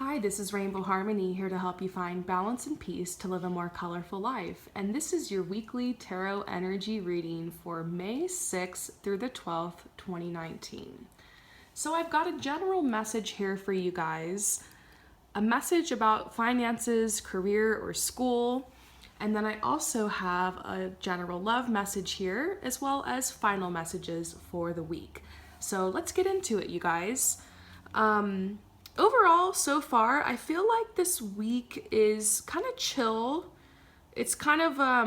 Hi, this is Rainbow Harmony here to help you find balance and peace to live a more colorful life. And this is your weekly tarot energy reading for May 6th through the 12th, 2019. So I've got a general message here for you guys, a message about finances, career, or school. And then I also have a general love message here, as well as final messages for the week. So let's get into it, you guys. Overall, so far, I feel like this week is kind of chill. It's kind of, I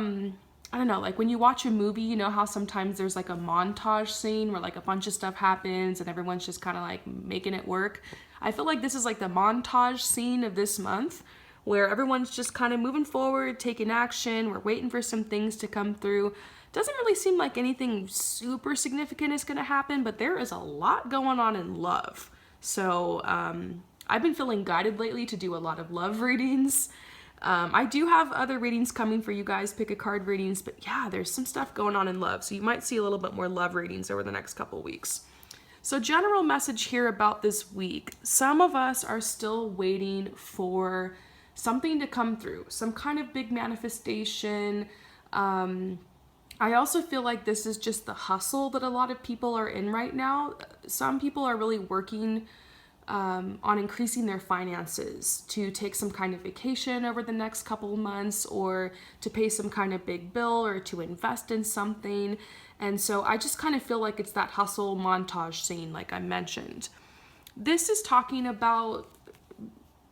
don't know, like when you watch a movie, you know how sometimes there's like a montage scene where like a bunch of stuff happens and everyone's just kind of like making it work. I feel like this is like the montage scene of this month where everyone's just kind of moving forward, taking action. We're waiting for some things to come through. Doesn't really seem like anything super significant is going to happen, but there is a lot going on in love. So I've been feeling guided lately to do a lot of love readings. I do have other readings coming for you guys, pick a card readings, but yeah, there's some stuff going on in love. So you might see a little bit more love readings over the next couple weeks. So general message here about this week. Some of us are still waiting for something to come through, some kind of big manifestation. I also feel like this is just the hustle that a lot of people are in right now. Some people are really working on increasing their finances to take some kind of vacation over the next couple of months, or to pay some kind of big bill, or to invest in something. And so I just kind of feel like it's that hustle montage scene, like I mentioned. This is talking about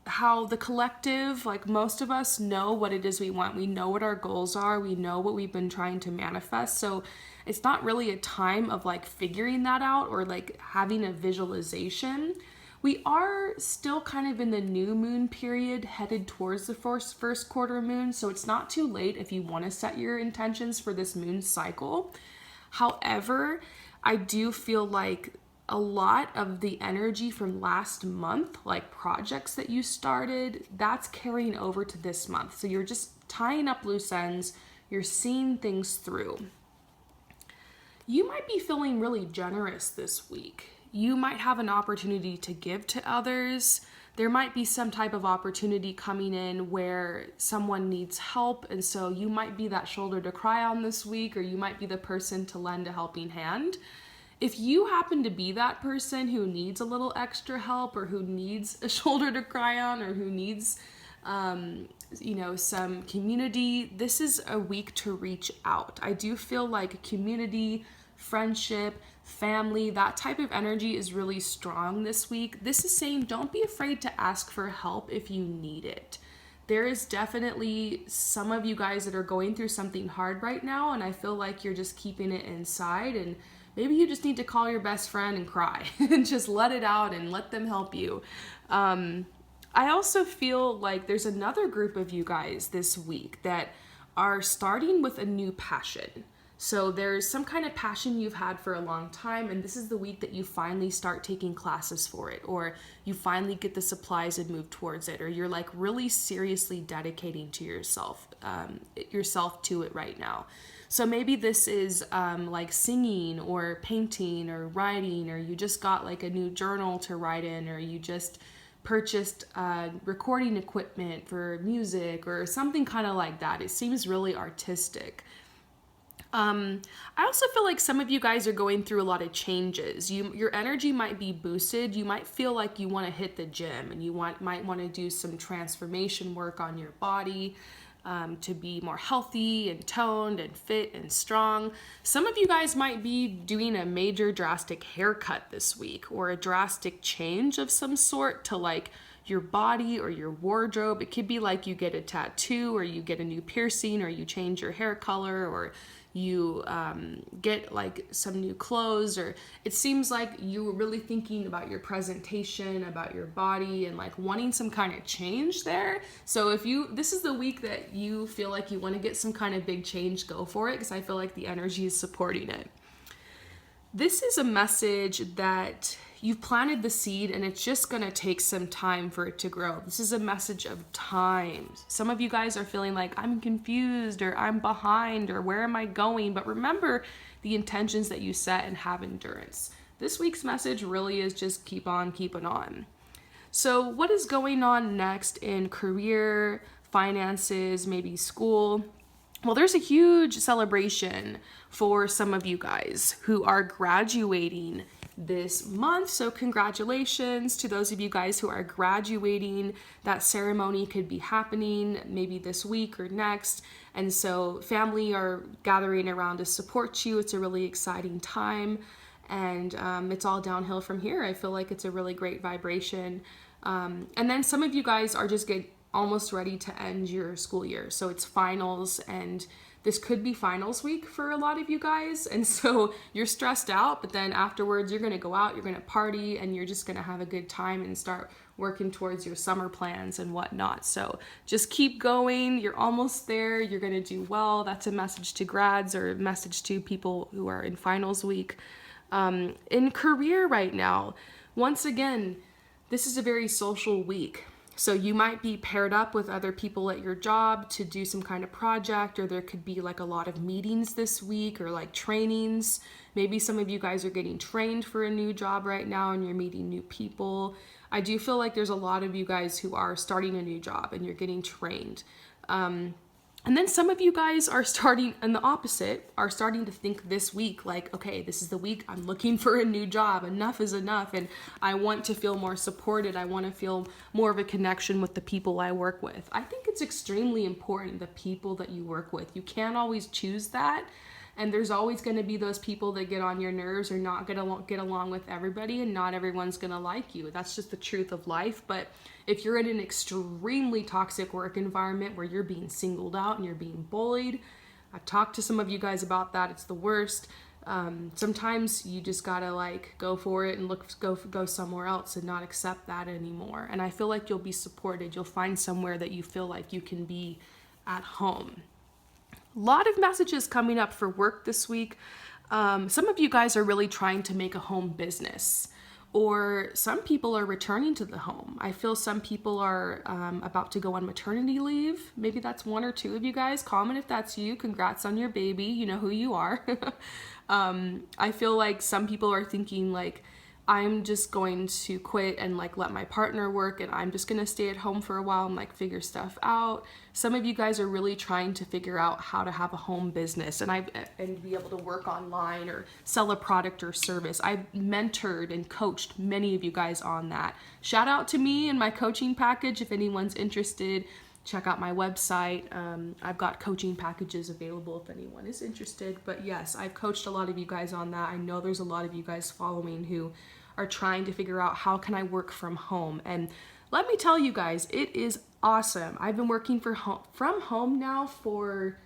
how the collective, like most of us, know what it is we want. We know what our goals are. We know what we've been trying to manifest. So it's not really a time of like figuring that out or like having a visualization. We are still kind of in the new moon period, headed towards the first quarter moon. So it's not too late if you want to set your intentions for this moon cycle. However, I do feel like a lot of the energy from last month, like projects that you started, that's carrying over to this month. So you're just tying up loose ends, you're seeing things through. You might be feeling really generous this week. You might have an opportunity to give to others. There might be some type of opportunity coming in where someone needs help, and so you might be that shoulder to cry on this week, or you might be the person to lend a helping hand. If you happen to be that person who needs a little extra help, or who needs a shoulder to cry on, or who needs, some community, this is a week to reach out. I do feel like community, friendship, family, that type of energy is really strong this week. This is saying don't be afraid to ask for help if you need it. There is definitely some of you guys that are going through something hard right now, and I feel like you're just keeping it inside, and maybe you just need to call your best friend and cry and just let it out and let them help you. I also feel like there's another group of you guys this week that are starting with a new passion. So there's some kind of passion you've had for a long time, and this is the week that you finally start taking classes for it, or you finally get the supplies and move towards it, or you're like really seriously dedicating to yourself to it right now. So maybe this is like singing or painting or writing, or you just got like a new journal to write in, or you just purchased recording equipment for music or something kind of like that. It seems really artistic. I also feel like some of you guys are going through a lot of changes. Your energy might be boosted. You might feel like you want to hit the gym, and you might want to do some transformation work on your body to be more healthy and toned and fit and strong. Some of you guys might be doing a major drastic haircut this week, or a drastic change of some sort to like your body or your wardrobe. It could be like you get a tattoo, or you get a new piercing, or you change your hair color, or you get like some new clothes, or it seems like you were really thinking about your presentation, about your body, and like wanting some kind of change there. So this is the week that you feel like you want to get some kind of big change, go for it, because I feel like the energy is supporting it. This is a message that you've planted the seed, and it's just going to take some time for it to grow. This is a message of time. Some of you guys are feeling like I'm confused, or I'm behind, or where am I going? But remember the intentions that you set and have endurance. This week's message really is just keep on keeping on. So what is going on next in career, finances, maybe school? Well, there's a huge celebration for some of you guys who are graduating this month. So congratulations to those of you guys who are graduating. That ceremony could be happening maybe this week or next. And so family are gathering around to support you. It's a really exciting time. And it's all downhill from here. I feel like it's a really great vibration. And then some of you guys are just almost ready to end your school year. So it's finals, and this could be finals week for a lot of you guys. And so you're stressed out, but then afterwards you're going to go out, you're going to party, and you're just going to have a good time and start working towards your summer plans and whatnot. So just keep going. You're almost there. You're going to do well. That's a message to grads or a message to people who are in finals week. In career right now, once again, this is a very social week. So you might be paired up with other people at your job to do some kind of project, or there could be like a lot of meetings this week or like trainings. Maybe some of you guys are getting trained for a new job right now and you're meeting new people. I do feel like there's a lot of you guys who are starting a new job and you're getting trained. And then some of you guys are starting, and the opposite, are starting to think this week, like, okay, this is the week I'm looking for a new job. Enough is enough. And I want to feel more supported. I want to feel more of a connection with the people I work with. I think it's extremely important, the people that you work with. You can't always choose that. And there's always going to be those people that get on your nerves or not get along with everybody, and not everyone's going to like you. That's just the truth of life. But if you're in an extremely toxic work environment where you're being singled out and you're being bullied, I've talked to some of you guys about that. It's the worst. Sometimes you just gotta like go for it and go somewhere else and not accept that anymore. And I feel like you'll be supported. You'll find somewhere that you feel like you can be at home. A lot of messages coming up for work this week. Some of you guys are really trying to make a home business, or some people are returning to the home. I feel some people are about to go on maternity leave. Maybe that's one or two of you guys. Comment if that's you. Congrats on your baby. You know who you are. I feel like some people are thinking like, I'm just going to quit and like let my partner work, and I'm just gonna stay at home for a while and like figure stuff out. Some of you guys are really trying to figure out how to have a home business and be able to work online or sell a product or service. I've mentored and coached many of you guys on that. Shout out to me and my coaching package. If anyone's interested, check out my website. I've got coaching packages available if anyone is interested. But yes, I've coached a lot of you guys on that. I know there's a lot of you guys following who are trying to figure out, how can I work from home? And let me tell you guys, it is awesome. I've been working from home now for,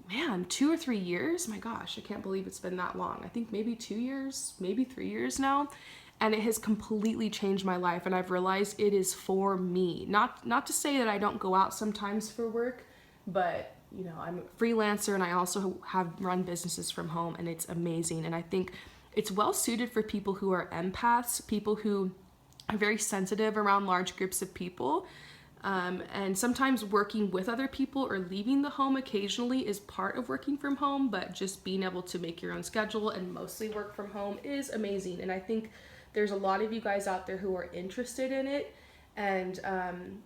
2 or 3 years. My gosh, I can't believe it's been that long. I think maybe 2 years, maybe 3 years now. And it has completely changed my life, and I've realized it is for me. Not to say that I don't go out sometimes for work, but you know, I'm a freelancer and I also have run businesses from home, and it's amazing. And I think it's well suited for people who are empaths, people who are very sensitive around large groups of people. And sometimes working with other people or leaving the home occasionally is part of working from home, but just being able to make your own schedule and mostly work from home is amazing. And I think there's a lot of you guys out there who are interested in it. And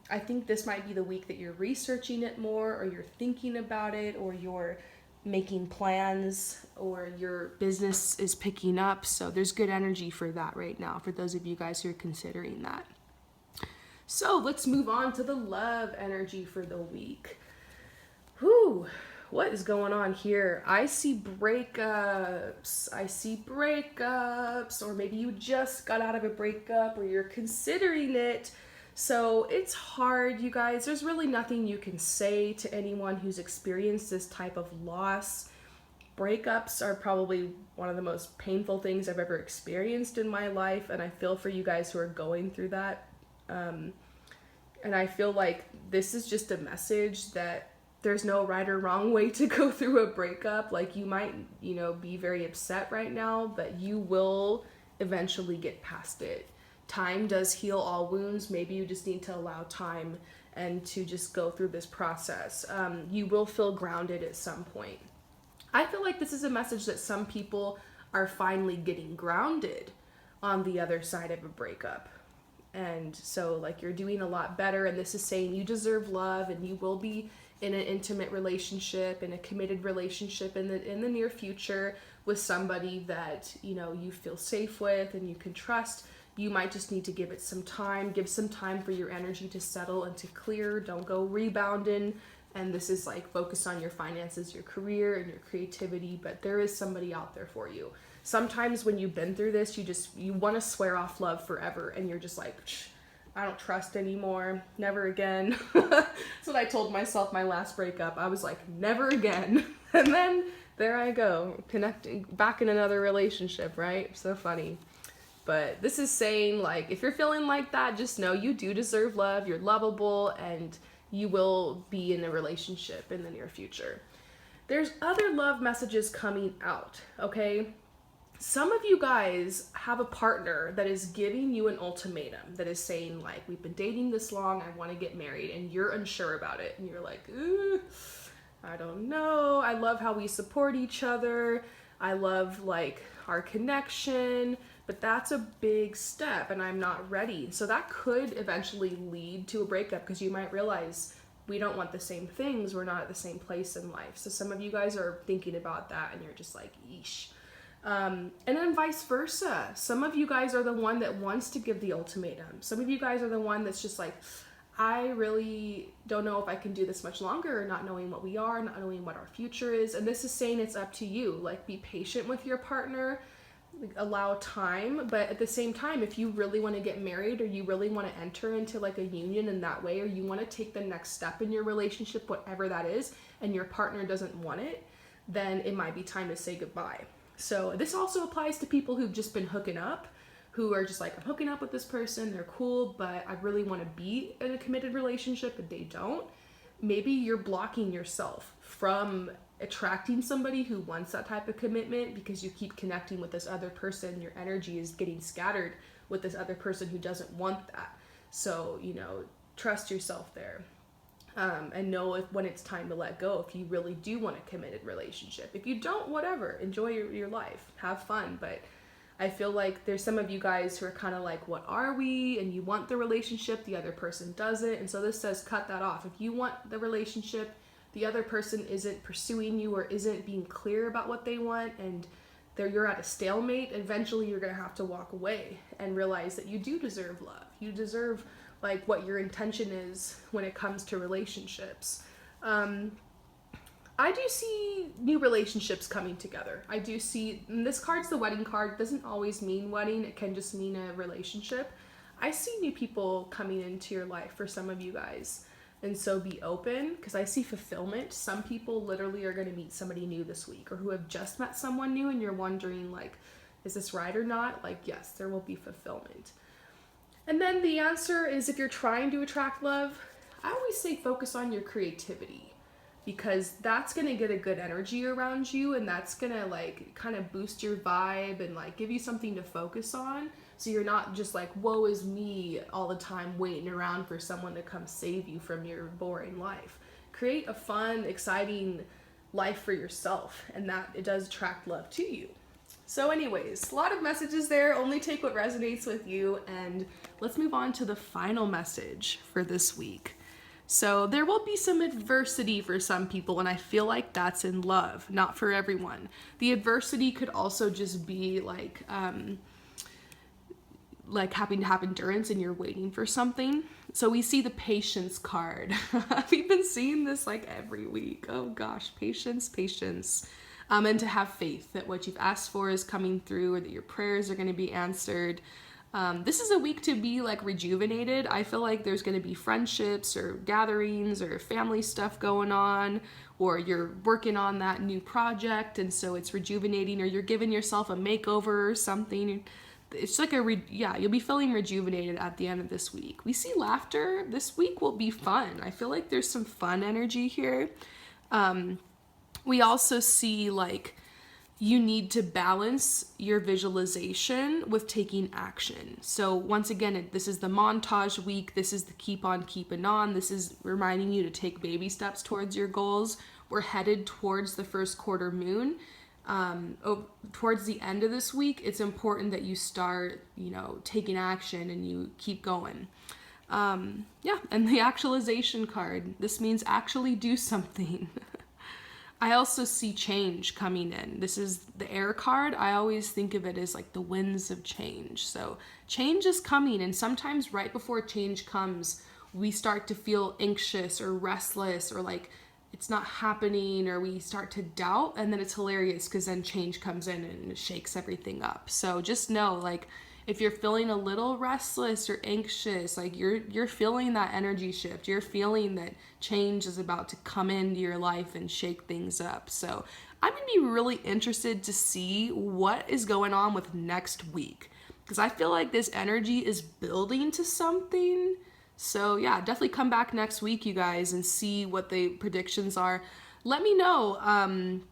I think this might be the week that you're researching it more, or you're thinking about it, or you're making plans, or your business is picking up. So there's good energy for that right now for those of you guys who are considering that. So let's move on to the love energy for the week. Whew, what is going on here? I see breakups, or maybe you just got out of a breakup or you're considering it. So it's hard, you guys. There's really nothing you can say to anyone who's experienced this type of loss. Breakups are probably one of the most painful things I've ever experienced in my life, and I feel for you guys who are going through that. And I feel like this is just a message that there's no right or wrong way to go through a breakup. Like, you might, be very upset right now, but you will eventually get past it. Time does heal all wounds. Maybe you just need to allow time and to just go through this process. You will feel grounded at some point. I feel like this is a message that some people are finally getting grounded on the other side of a breakup. And so like you're doing a lot better, and this is saying you deserve love and you will be in an intimate relationship, in a committed relationship in the near future with somebody that, you know, you feel safe with and you can trust. You might just need to give it some time. Give some time for your energy to settle and to clear. Don't go rebounding. And this is like focus on your finances, your career, and your creativity. But there is somebody out there for you. Sometimes when you've been through this, you want to swear off love forever, and you're just like, I don't trust anymore. Never again. That's what I told myself my last breakup. I was like, never again. And then there I go, connecting back in another relationship, right? So funny. But this is saying, like, if you're feeling like that, just know you do deserve love. You're lovable, and you will be in a relationship in the near future. There's other love messages coming out, okay? Some of you guys have a partner that is giving you an ultimatum, that is saying, like, we've been dating this long, I want to get married, and you're unsure about it. And you're like, ooh, I don't know. I love how we support each other. I love, like, our connection. But that's a big step, and I'm not ready. So that could eventually lead to a breakup, because you might realize we don't want the same things. We're not at the same place in life. So some of you guys are thinking about that, and you're just like, yeesh. And then vice versa. Some of you guys are the one that wants to give the ultimatum. Some of you guys are the one that's just like, I really don't know if I can do this much longer, not knowing what we are, not knowing what our future is. And this is saying it's up to you. Like, be patient with your partner. Allow time, but at the same time, if you really want to get married, or you really want to enter into like a union in that way, or you want to take the next step in your relationship, whatever that is, and your partner doesn't want it, then it might be time to say goodbye. So this also applies to people who've just been hooking up, who are just like, I'm hooking up with this person, they're cool, but I really want to be in a committed relationship, and they don't. Maybe you're blocking yourself from attracting somebody who wants that type of commitment because you keep connecting with this other person. Your energy is getting scattered with this other person who doesn't want that. So, you know, trust yourself there. And know when it's time to let go, if you really do want a committed relationship. If you don't, whatever, enjoy your life, have fun. But I feel like there's some of you guys who are kind of like, what are we? And you want the relationship, the other person doesn't. And so this says cut that off. If you want the relationship, the other person isn't pursuing you or isn't being clear about what they want, and you're at a stalemate, eventually you're going to have to walk away and realize that you do deserve love. You deserve like what your intention is when it comes to relationships. I do see new relationships coming together. I do see, and this card's the wedding card. It doesn't always mean wedding. It can just mean a relationship. I see new people coming into your life for some of you guys. And so be open, because I see fulfillment. Some people literally are going to meet somebody new this week, or who have just met someone new, and you're wondering, like, is this right or not? Like, yes, there will be fulfillment. And then the answer is, if you're trying to attract love, I always say focus on your creativity, because that's going to get a good energy around you, and that's going to like kind of boost your vibe and like give you something to focus on. So you're not just like, woe is me all the time waiting around for someone to come save you from your boring life. Create a fun, exciting life for yourself, and that it does attract love to you. So anyways, a lot of messages there. Only take what resonates with you, and let's move on to the final message for this week. So there will be some adversity for some people, and I feel like that's in love, not for everyone. The adversity could also just be like having to have endurance and you're waiting for something. So we see the patience card. We've been seeing this like every week. Oh gosh, patience. And to have faith that what you've asked for is coming through, or that your prayers are going to be answered. This is a week to be like rejuvenated. I feel like there's going to be friendships or gatherings or family stuff going on, or you're working on that new project, and so it's rejuvenating, or you're giving yourself a makeover or something. It's like you'll be feeling rejuvenated at the end of this week. We see laughter. This week will be fun. I feel like there's some fun energy here. We also see like you need to balance your visualization with taking action. So once again, this is the montage week. This is the keep on keeping on. This is reminding you to take baby steps towards your goals. We're headed towards the first quarter moon. towards the end of this week, it's important that you start, you know, taking action and you keep going. Yeah, and the actualization card. This means actually do something. I also see change coming in. This is the air card. I always think of it as like the winds of change. So change is coming, and sometimes right before change comes, we start to feel anxious or restless or like it's not happening, or we start to doubt, and then it's hilarious because then change comes in and it shakes everything up. So just know, like, if you're feeling a little restless or anxious, like you're feeling that energy shift. You're feeling that change is about to come into your life and shake things up. So I'm gonna be really interested to see what is going on with next week, because I feel like this energy is building to something. So yeah, definitely come back next week, you guys, and see what the predictions are. Let me know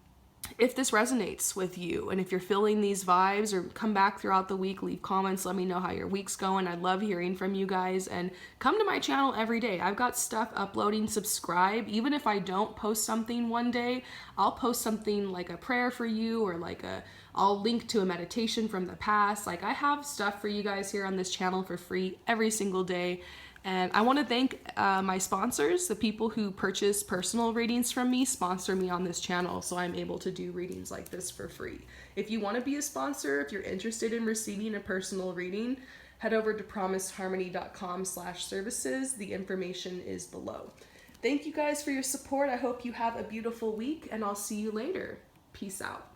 if this resonates with you, and if you're feeling these vibes, or come back throughout the week, leave comments, let me know how your week's going. I love hearing from you guys, and come to my channel every day. I've got stuff uploading. Subscribe. Even if I don't post something one day, I'll post something like a prayer for you, or like I'll link to a meditation from the past. Like, I have stuff for you guys here on this channel for free every single day. And I want to thank my sponsors. The people who purchase personal readings from me sponsor me on this channel, so I'm able to do readings like this for free. If you want to be a sponsor, if you're interested in receiving a personal reading, head over to promiseharmony.com/services. The information is below. Thank you guys for your support. I hope you have a beautiful week, and I'll see you later. Peace out.